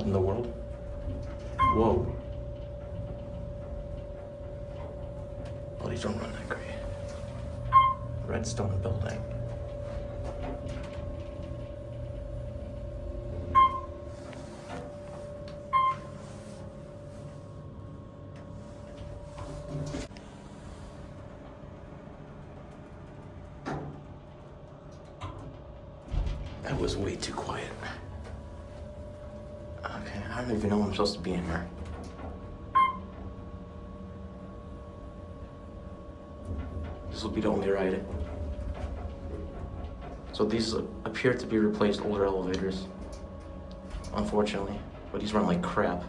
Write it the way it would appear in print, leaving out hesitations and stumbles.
What in the world? Whoa. Oh, these don't run that great. Redstone building. That was way too quiet. Okay, I don't even know I'm supposed to be in here. This will be the only ride. So these appear to be replaced older elevators, unfortunately, but these run like crap.